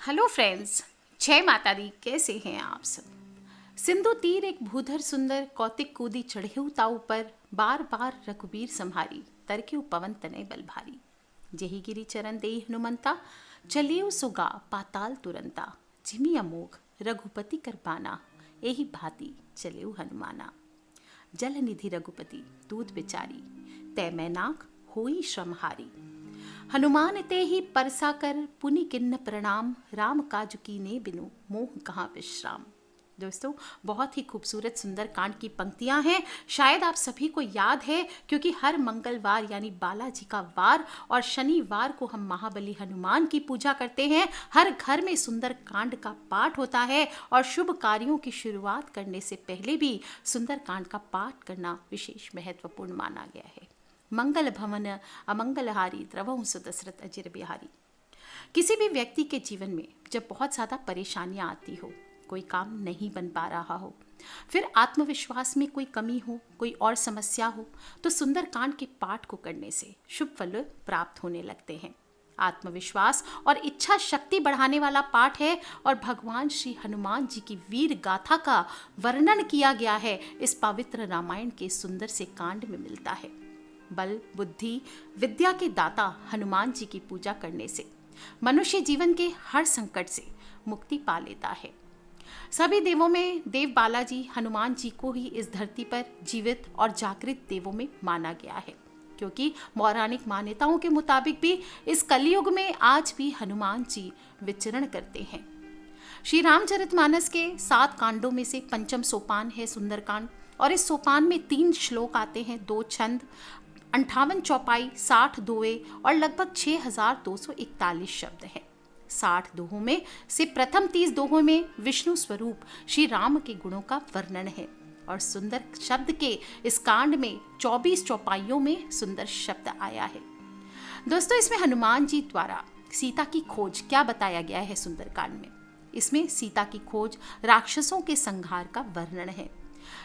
Hello friends, जय माता दी। कैसे हैं आप सब। सिंधु तीर एक भूधर सुंदर कौतिक कूदी चढ़ेऊ ताऊ पर बार बार रघुबीर संहारी तरकेऊ पवन तनय बल भारी। जेहि गिरि चरण देहि हनुमंता चलेऊ सुगा पाताल तुरंता। जिमि अमोघ रघुपति कर बाना एहि भांति चलेऊ हनुमाना। जल निधि रघुपति दूत बिचारी तै मैनाक होई श्रमहारी। हनुमान ते ही परसा कर पुनि किन्न प्रणाम। राम काज कीने बिनु मोह कहाँ विश्राम। दोस्तों, बहुत ही खूबसूरत सुंदर कांड की पंक्तियां हैं। शायद आप सभी को याद है, क्योंकि हर मंगलवार यानी बालाजी का वार और शनिवार को हम महाबली हनुमान की पूजा करते हैं। हर घर में सुंदर कांड का पाठ होता है और शुभ कार्यों की शुरुआत करने से पहले भी सुंदर कांड का पाठ करना विशेष महत्वपूर्ण माना गया है। मंगल भवन अमंगलहारी द्रवहु सुदशरथ अजिर बिहारी। किसी भी व्यक्ति के जीवन में जब बहुत ज़्यादा परेशानियां आती हो, कोई काम नहीं बन पा रहा हो, फिर आत्मविश्वास में कोई कमी हो, कोई और समस्या हो, तो सुंदरकांड के पाठ को करने से शुभ फल प्राप्त होने लगते हैं। आत्मविश्वास और इच्छा शक्ति बढ़ाने वाला पाठ है और भगवान श्री हनुमान जी की वीर गाथा का वर्णन किया गया है इस पवित्र रामायण के सुंदर से कांड में मिलता है। बल, बुद्धि, विद्या के दाता हनुमान जी की पूजा करने से मनुष्य जीवन के हर संकट से मुक्ति पा लेता है। सभी देवों में देव बालाजी हनुमान जी को ही इस धरती पर जीवित और जागृत देवों में माना गया है, क्योंकि पौराणिक मान्यताओं के मुताबिक भी इस कलयुग में आज भी हनुमान जी विचरण करते हैं। श्री रामचरितमानस के 7 कांडों में से पंचम सोपान है सुंदरकांड, और इस सोपान में 3 श्लोक आते हैं, 2 छंद, 58 चौपाई, 60 दोहे और लगभग 6241 शब्द हैं। 60 दोहों में से प्रथम 30 दोहों में विष्णु स्वरूप श्री राम के गुणों का वर्णन है और सुंदर शब्द के इस कांड में 24 चौपाइयों में सुंदर शब्द आया है। दोस्तों, इसमें हनुमान जी द्वारा सीता की खोज क्या बताया गया है सुंदरकांड में। इसमें सीता की खोज, राक्षसों के संहार का वर्णन है।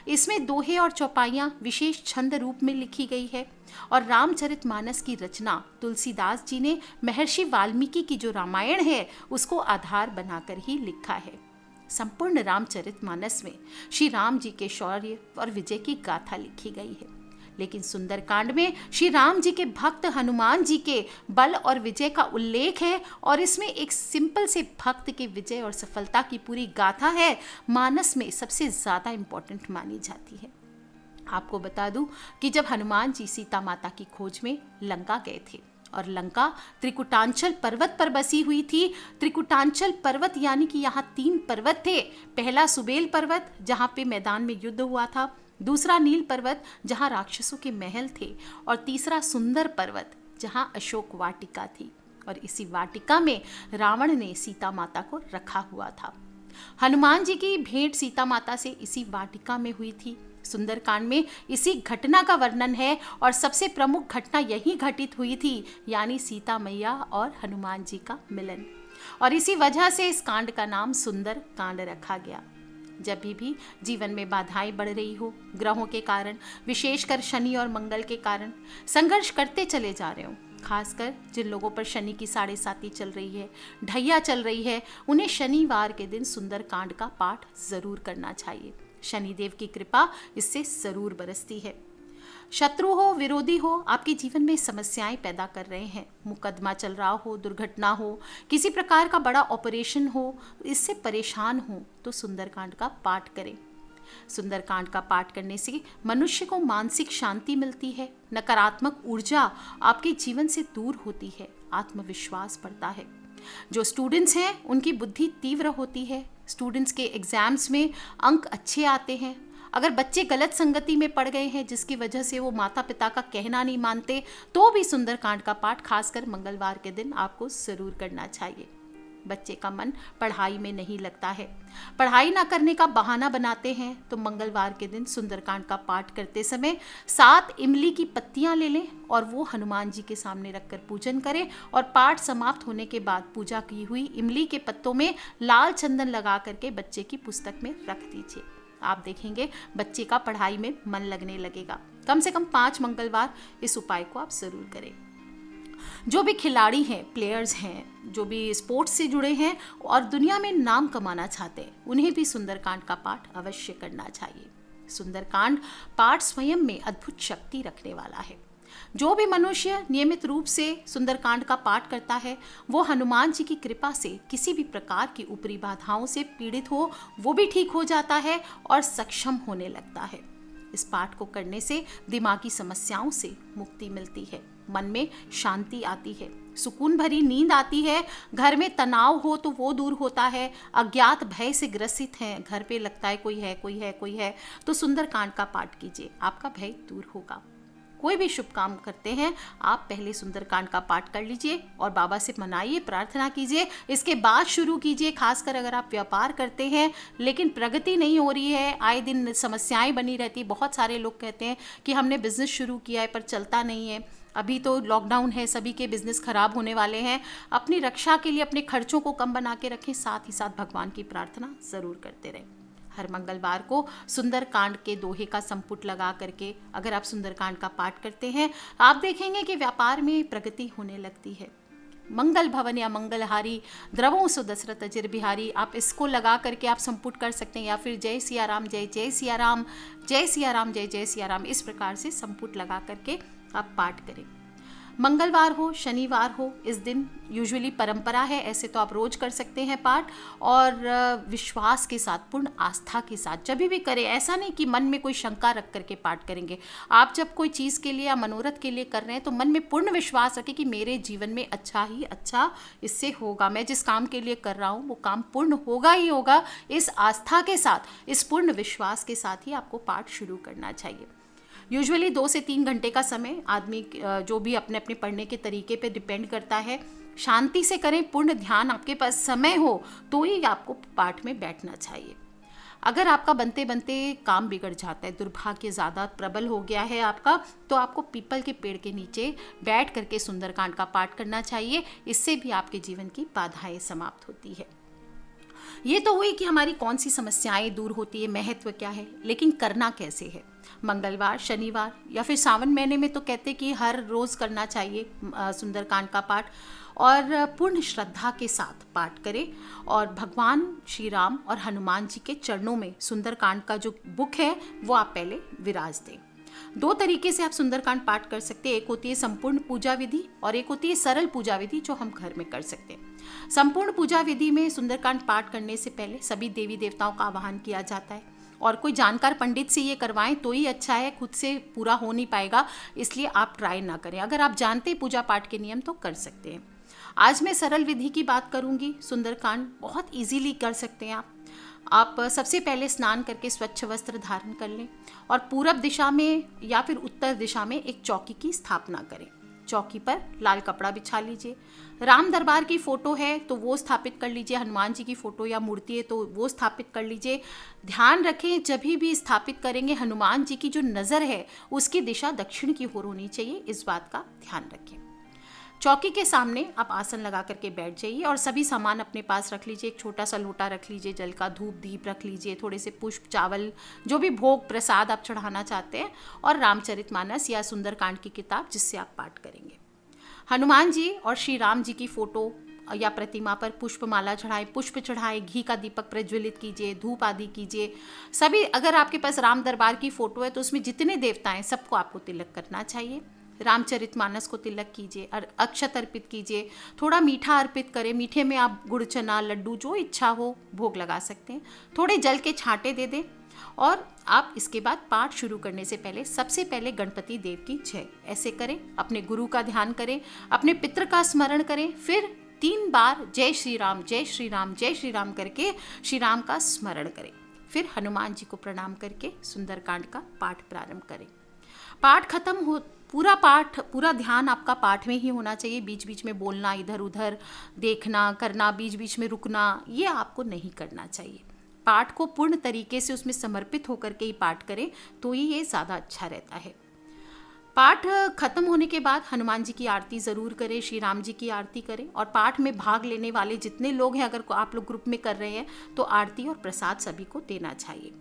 इसमें दोहे और चौपाइयां विशेष छंद रूप में लिखी गई है और रामचरितमानस की रचना तुलसीदास जी ने महर्षि वाल्मीकि की जो रामायण है उसको आधार बनाकर ही लिखा है। संपूर्ण रामचरितमानस में श्री राम जी के शौर्य और विजय की गाथा लिखी गई है, लेकिन सुंदरकांड में श्री राम जी के भक्त हनुमान जी के बल और विजय का उल्लेख है और इसमें एक सिंपल से भक्त के विजय और सफलता की पूरी गाथा है। मानस में सबसे ज़्यादा इम्पोर्टेंट मानी जाती है। आपको बता दूं कि जब हनुमान जी सीता माता की खोज में लंका गए थे और लंका त्रिकुटांचल पर्वत पर बसी हुई थी। त्रिकुटांचल पर्वत यानी कि यहाँ 3 पर्वत थे। पहला सुबेल पर्वत जहाँ पे मैदान में युद्ध हुआ था, दूसरा नील पर्वत जहाँ राक्षसों के महल थे, और तीसरा सुंदर पर्वत जहाँ अशोक वाटिका थी, और इसी वाटिका में रावण ने सीता माता को रखा हुआ था। हनुमान जी की भेंट सीता माता से इसी वाटिका में हुई थी। सुंदरकांड में इसी घटना का वर्णन है और सबसे प्रमुख घटना यही घटित हुई थी, यानी सीता मैया और हनुमान जी का मिलन, और इसी वजह से इस कांड का नाम सुंदर कांड रखा गया। जब भी जीवन में बाधाएं बढ़ रही हो, ग्रहों के कारण, विशेषकर शनि और मंगल के कारण संघर्ष करते चले जा रहे हो, खासकर जिन लोगों पर शनि की 7.5 चल रही है, ढैया चल रही है, उन्हें शनिवार के दिन सुंदरकांड का पाठ जरूर करना चाहिए। शनिदेव की कृपा इससे जरूर बरसती है। शत्रु हो, विरोधी हो, आपके जीवन में समस्याएं पैदा कर रहे हैं, मुकदमा चल रहा हो, दुर्घटना हो, किसी प्रकार का बड़ा ऑपरेशन हो, इससे परेशान हो, तो सुंदरकांड का पाठ करें। सुंदरकांड का पाठ करने से मनुष्य को मानसिक शांति मिलती है, नकारात्मक ऊर्जा आपके जीवन से दूर होती है, आत्मविश्वास बढ़ता है। जो स्टूडेंट्स हैं उनकी बुद्धि तीव्र होती है, स्टूडेंट्स के एग्जाम्स में अंक अच्छे आते हैं। अगर बच्चे गलत संगति में पड़ गए हैं जिसकी वजह से वो माता पिता का कहना नहीं मानते, तो भी सुंदरकांड का पाठ खासकर मंगलवार के दिन आपको जरूर करना चाहिए। बच्चे का मन पढ़ाई में नहीं लगता है, पढ़ाई ना करने का बहाना बनाते हैं, तो मंगलवार के दिन सुंदरकांड का पाठ करते समय 7 इमली की पत्तियां ले लें और वो हनुमान जी के सामने रखकर पूजन करें, और पाठ समाप्त होने के बाद पूजा की हुई इमली के पत्तों में लाल चंदन लगा करके बच्चे की पुस्तक में रख दीजिए। आप देखेंगे बच्चे का पढ़ाई में मन लगने लगेगा। कम से कम 5 मंगलवार इस उपाय को आप जरूर करें। जो भी खिलाड़ी हैं, प्लेयर्स हैं, जो भी स्पोर्ट्स से जुड़े हैं और दुनिया में नाम कमाना चाहते हैं, उन्हें भी सुंदरकांड का पाठ अवश्य करना चाहिए। सुंदरकांड पाठ स्वयं में अद्भुत शक्ति रखने वाला है। जो भी मनुष्य नियमित रूप से सुंदरकांड का पाठ करता है, वो हनुमान जी की कृपा से किसी भी प्रकार की ऊपरी बाधाओं से पीड़ित हो वो भी ठीक हो जाता है और सक्षम होने लगता है। इस पाठ को करने से दिमागी समस्याओं से मुक्ति मिलती है, मन में शांति आती है, सुकून भरी नींद आती है, घर में तनाव हो तो वो दूर होता है, अज्ञात भय से ग्रसित हैं, घर पे लगता है कोई है कोई है कोई है, तो सुंदरकांड का पाठ कीजिए, आपका भय दूर होगा। कोई भी शुभ काम करते हैं, आप पहले सुंदरकांड का पाठ कर लीजिए और बाबा से मनाइए, प्रार्थना कीजिए, इसके बाद शुरू कीजिए। खासकर अगर आप व्यापार करते हैं लेकिन प्रगति नहीं हो रही है, आए दिन समस्याएं बनी रहती, बहुत सारे लोग कहते हैं कि हमने बिजनेस शुरू किया है पर चलता नहीं है, अभी तो लॉकडाउन है, सभी के बिजनेस खराब होने वाले हैं। अपनी रक्षा के लिए अपने खर्चों को कम बना के रखें, साथ ही साथ भगवान की प्रार्थना ज़रूर करते रहें। हर मंगलवार को सुंदरकांड के दोहे का संपुट लगा करके अगर आप सुंदरकांड का पाठ करते हैं, आप देखेंगे कि व्यापार में प्रगति होने लगती है। मंगल भवन या मंगलहारी द्रवों सो दशरथ अजिर बिहारी, आप इसको लगा करके आप संपुट कर सकते हैं, या फिर जय सिया राम जय जय सिया राम, जय सिया राम जय जय सिया राम, इस प्रकार से संपुट लगा करके आप पाठ करें। मंगलवार हो, शनिवार हो, इस दिन यूजुअली परंपरा है, ऐसे तो आप रोज कर सकते हैं पाठ, और विश्वास के साथ, पूर्ण आस्था के साथ जब भी करें। ऐसा नहीं कि मन में कोई शंका रख करके पाठ करेंगे। आप जब कोई चीज़ के लिए या मनोरथ के लिए कर रहे हैं तो मन में पूर्ण विश्वास रखें कि मेरे जीवन में अच्छा ही अच्छा इससे होगा, मैं जिस काम के लिए कर रहा हूँ वो काम पूर्ण होगा ही होगा। इस आस्था के साथ, इस पूर्ण विश्वास के साथ ही आपको पाठ शुरू करना चाहिए। यूजुअली 2 से 3 घंटे का समय आदमी जो भी अपने अपने पढ़ने के तरीके पे डिपेंड करता है, शांति से करें, पूर्ण ध्यान आपके पास समय हो तो ही आपको पाठ में बैठना चाहिए। अगर आपका बनते बनते काम बिगड़ जाता है, दुर्भाग्य ज़्यादा प्रबल हो गया है आपका, तो आपको पीपल के पेड़ के नीचे बैठ करके सुंदरकांड का पाठ करना चाहिए। इससे भी आपके जीवन की बाधाएं समाप्त होती है। ये तो हुई कि हमारी कौन सी समस्याएं दूर होती है, महत्व क्या है, लेकिन करना कैसे है। मंगलवार, शनिवार या फिर सावन महीने में तो कहते कि हर रोज़ करना चाहिए सुंदरकांड का पाठ, और पूर्ण श्रद्धा के साथ पाठ करें और भगवान श्री राम और हनुमान जी के चरणों में सुंदरकांड का जो बुक है वो आप पहले विराज दें। 2 तरीके से आप सुंदरकांड पाठ कर सकते हैं, एक होती है संपूर्ण पूजा विधि और एक होती है सरल पूजा विधि जो हम घर में कर सकते हैं। संपूर्ण पूजा विधि में सुंदरकांड पाठ करने से पहले सभी देवी देवताओं का आवाहन किया जाता है, और कोई जानकार पंडित से ये करवाएं तो ही अच्छा है, खुद से पूरा हो नहीं पाएगा, इसलिए आप ट्राई ना करें। अगर आप जानते हैं पूजा पाठ के नियम तो कर सकते हैं। आज मैं सरल विधि की बात करूंगी। सुंदरकांड बहुत इजीली कर सकते हैं आप सबसे पहले स्नान करके स्वच्छ वस्त्र धारण कर लें और पूरब दिशा में या फिर उत्तर दिशा में एक चौकी की स्थापना करें। चौकी पर लाल कपड़ा बिछा लीजिए। राम दरबार की फोटो है तो वो स्थापित कर लीजिए, हनुमान जी की फोटो या मूर्ति है तो वो स्थापित कर लीजिए। ध्यान रखें जब भी स्थापित करेंगे हनुमान जी की जो नज़र है उसकी दिशा दक्षिण की ओर होनी चाहिए, इस बात का ध्यान रखें। चौकी के सामने आप आसन लगा करके बैठ जाइए और सभी सामान अपने पास रख लीजिए। एक छोटा सा लोटा रख लीजिए, जल का धूप दीप रख लीजिए, थोड़े से पुष्प चावल जो भी भोग प्रसाद आप चढ़ाना चाहते हैं, और रामचरितमानस या सुंदरकांड की किताब जिससे आप पाठ करेंगे। हनुमान जी और श्री राम जी की फोटो या प्रतिमा पर पुष्पमाला चढ़ाएं, पुष्प चढ़ाएं, घी का दीपक प्रज्वलित कीजिए, धूप आदि कीजिए। सभी, अगर आपके पास राम दरबार की फोटो है तो उसमें जितने देवता हैं सबको आपको तिलक करना चाहिए। रामचरितमानस को तिलक कीजिए और अक्षत अर्पित कीजिए। थोड़ा मीठा अर्पित करें, मीठे में आप गुड़ चना लड्डू जो इच्छा हो भोग लगा सकते हैं। थोड़े जल के छांटे दे दें और आप इसके बाद पाठ शुरू करने से पहले सबसे पहले गणपति देव की जय ऐसे करें, अपने गुरु का ध्यान करें, अपने पितृ का स्मरण करें, फिर 3 बार जय श्री राम जय श्री राम जय श्री राम करके श्री राम का स्मरण करें। फिर हनुमान जी को प्रणाम करके सुंदरकांड का पाठ प्रारंभ करें। पाठ खत्म हो, पूरा ध्यान आपका पाठ में ही होना चाहिए। बीच बीच में बोलना, इधर उधर देखना करना, बीच बीच में रुकना, ये आपको नहीं करना चाहिए। पाठ को पूर्ण तरीके से उसमें समर्पित होकर के ही पाठ करें तो ही ये ज़्यादा अच्छा रहता है। पाठ खत्म होने के बाद हनुमान जी की आरती ज़रूर करें, श्री राम जी की आरती करें, और पाठ में भाग लेने वाले जितने लोग हैं, अगर आप लोग ग्रुप में कर रहे हैं तो आरती और प्रसाद सभी को देना चाहिए।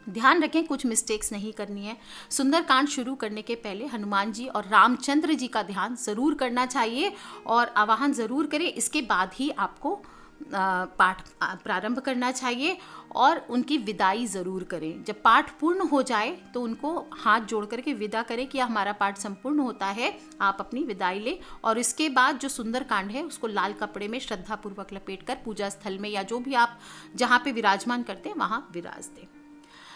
ध्यान रखें, कुछ मिस्टेक्स नहीं करनी है। सुंदरकांड शुरू करने के पहले हनुमान जी और रामचंद्र जी का ध्यान ज़रूर करना चाहिए और आवाहन ज़रूर करें। इसके बाद ही आपको पाठ प्रारंभ करना चाहिए और उनकी विदाई ज़रूर करें। जब पाठ पूर्ण हो जाए तो उनको हाथ जोड़ करके विदा करें कि हमारा पाठ संपूर्ण होता है, आप अपनी विदाई लें। और इसके बाद जो सुंदरकांड है उसको लाल कपड़े में श्रद्धापूर्वक लपेटकर पूजा स्थल में या जो भी आप जहाँ पे विराजमान करते हैं वहाँ विराज दें।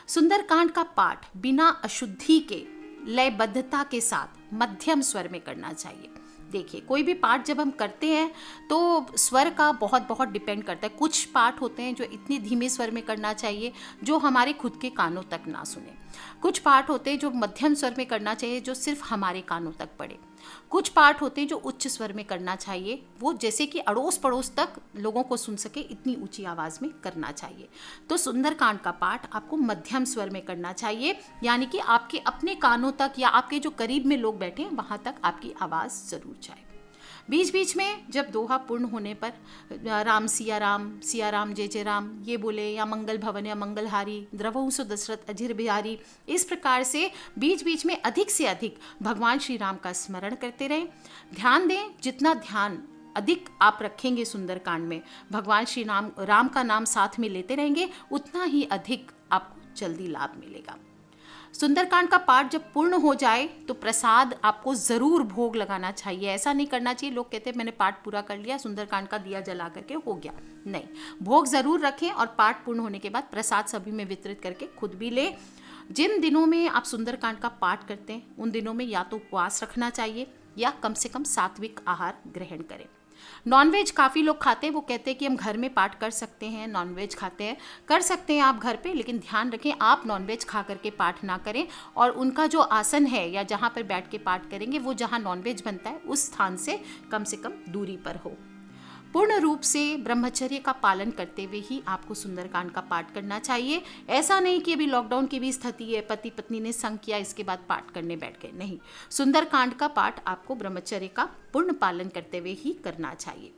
सुंदरकांड का पाठ बिना अशुद्धि के लयबद्धता के साथ मध्यम स्वर में करना चाहिए। देखिए, कोई भी पाठ जब हम करते हैं तो स्वर का बहुत बहुत डिपेंड करता है। कुछ पाठ होते हैं जो इतनी धीमे स्वर में करना चाहिए जो हमारे खुद के कानों तक ना सुने। कुछ पाठ होते हैं जो मध्यम स्वर में करना चाहिए जो सिर्फ हमारे कानों तक पड़े। कुछ पाठ होते हैं जो उच्च स्वर में करना चाहिए, वो जैसे कि अड़ोस पड़ोस तक लोगों को सुन सके इतनी ऊंची आवाज़ में करना चाहिए। तो सुंदरकांड का पाठ आपको मध्यम स्वर में करना चाहिए, यानी कि आपके अपने कानों तक या आपके जो करीब में लोग बैठे हैं वहाँ तक आपकी आवाज़ ज़रूर जाए। बीच बीच में जब दोहा पूर्ण होने पर राम सिया राम जय जय राम ये बोले, या मंगल भवन या मंगलहारी द्रवहु सो दशरथ अजिर बिहारी, इस प्रकार से बीच बीच में अधिक से अधिक भगवान श्री राम का स्मरण करते रहें। ध्यान दें, जितना ध्यान अधिक आप रखेंगे सुंदरकांड में, भगवान श्री राम का नाम साथ में लेते रहेंगे, उतना ही अधिक आपको जल्दी लाभ मिलेगा। सुंदरकांड का पाठ जब पूर्ण हो जाए तो प्रसाद आपको ज़रूर भोग लगाना चाहिए। ऐसा नहीं करना चाहिए, लोग कहते हैं मैंने पाठ पूरा कर लिया, सुंदरकांड का दिया जला करके हो गया। नहीं, भोग ज़रूर रखें और पाठ पूर्ण होने के बाद प्रसाद सभी में वितरित करके खुद भी लें। जिन दिनों में आप सुंदरकांड का पाठ करते हैं उन दिनों में या तो उपवास रखना चाहिए या कम से कम सात्विक आहार ग्रहण करें। नॉनवेज काफ़ी लोग खाते हैं, वो कहते हैं कि हम घर में पाठ कर सकते हैं, नॉनवेज खाते हैं, कर सकते हैं आप घर पे, लेकिन ध्यान रखें आप नॉनवेज खा करके पाठ ना करें और उनका जो आसन है या जहाँ पर बैठ के पाठ करेंगे वो जहाँ नॉनवेज बनता है उस स्थान से कम दूरी पर हो। पूर्ण रूप से ब्रह्मचर्य का पालन करते हुए ही आपको सुंदरकांड का पाठ करना चाहिए। ऐसा नहीं कि अभी लॉकडाउन की भी स्थिति है, पति पत्नी ने संग किया इसके बाद पाठ करने बैठ गए, नहीं। सुंदरकांड का पाठ आपको ब्रह्मचर्य का पूर्ण पालन करते हुए ही करना चाहिए।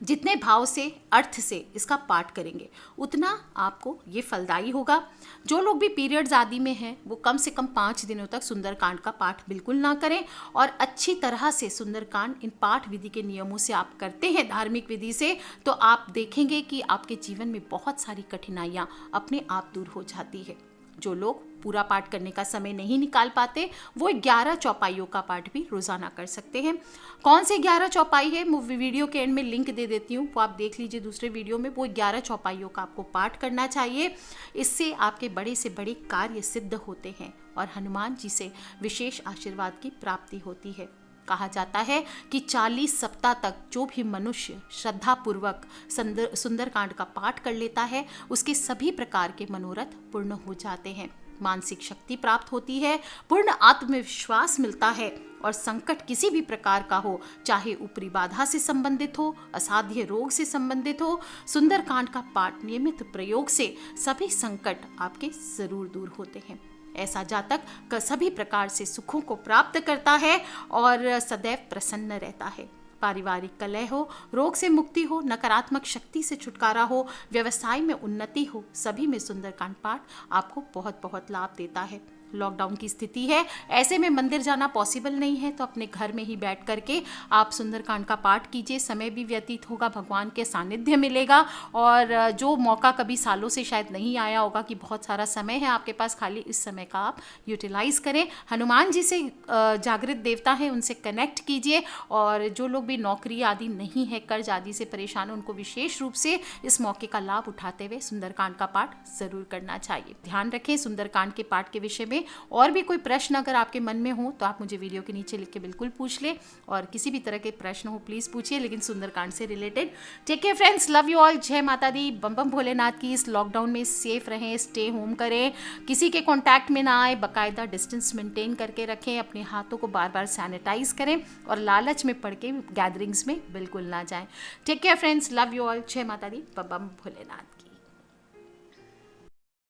जितने भाव से अर्थ से इसका पाठ करेंगे उतना आपको ये फलदायी होगा। जो लोग भी पीरियड्स आदि में हैं वो कम से कम 5 दिनों तक सुंदरकांड का पाठ बिल्कुल ना करें और अच्छी तरह से सुंदरकांड इन पाठ विधि के नियमों से आप करते हैं, धार्मिक विधि से, तो आप देखेंगे कि आपके जीवन में बहुत सारी कठिनाइयाँ अपने आप दूर हो जाती है। जो लोग पूरा पाठ करने का समय नहीं निकाल पाते वो 11 चौपाइयों का पाठ भी रोजाना कर सकते हैं। कौन से 11 चौपाई है, मैं वीडियो के एंड में लिंक दे देती हूँ, वो आप देख लीजिए दूसरे वीडियो में। वो 11 चौपाइयों का आपको पाठ करना चाहिए। इससे आपके बड़े से बड़े कार्य सिद्ध होते हैं और हनुमान जी से विशेष आशीर्वाद की प्राप्ति होती है। कहा जाता है कि 40 सप्ताह तक जो भी मनुष्य श्रद्धापूर्वक सुंदरकांड का पाठ कर लेता है उसके सभी प्रकार के मनोरथ पूर्ण हो जाते हैं, मानसिक शक्ति प्राप्त होती है, पूर्ण आत्मविश्वास मिलता है और संकट किसी भी प्रकार का हो, चाहे ऊपरी बाधा से संबंधित हो, असाध्य रोग से संबंधित हो, सुंदरकांड का पाठ नियमित प्रयोग से सभी संकट आपके जरूर दूर होते हैं। ऐसा जातक सभी प्रकार से सुखों को प्राप्त करता है और सदैव प्रसन्न रहता है। पारिवारिक कलह हो, रोग से मुक्ति हो, नकारात्मक शक्ति से छुटकारा हो, व्यवसाय में उन्नति हो, सभी में सुंदरकांड पाठ आपको बहुत बहुत लाभ देता है। लॉकडाउन की स्थिति है, ऐसे में मंदिर जाना पॉसिबल नहीं है तो अपने घर में ही बैठ करके आप सुंदरकांड का पाठ कीजिए। समय भी व्यतीत होगा, भगवान के सानिध्य मिलेगा और जो मौका कभी सालों से शायद नहीं आया होगा कि बहुत सारा समय है आपके पास खाली, इस समय का आप यूटिलाइज करें। हनुमान जी से जागृत देवता हैं उनसे कनेक्ट कीजिए और जो लोग भी नौकरी आदि नहीं है, कर्ज आदि से परेशान है, उनको विशेष रूप से इस मौके का लाभ उठाते हुए सुंदरकांड का पाठ जरूर करना चाहिए। ध्यान रखें, सुंदरकांड के पाठ के विषय में और भी कोई प्रश्न अगर आपके मन में हो तो आप मुझे वीडियो के नीचे लिख के बिल्कुल पूछ ले और किसी भी तरह के प्रश्न हो प्लीज़ पूछिए, लेकिन सुंदरकांड से related. Take care friends, love you all, जय माता दी, बम बम भोलेनाथ की। इस लॉकडाउन में सेफ रहें, स्टे होम करें, किसी के कॉन्टैक्ट में ना आए, बाकायदा डिस्टेंस मेंटेन करके रखें, अपने हाथों को बार बार सैनिटाइज करें और लालच में पड़ के गैदरिंग्स में बिल्कुल ना जाएं। Take care friends, love you all, जय माता दी, बम बम भोलेनाथ।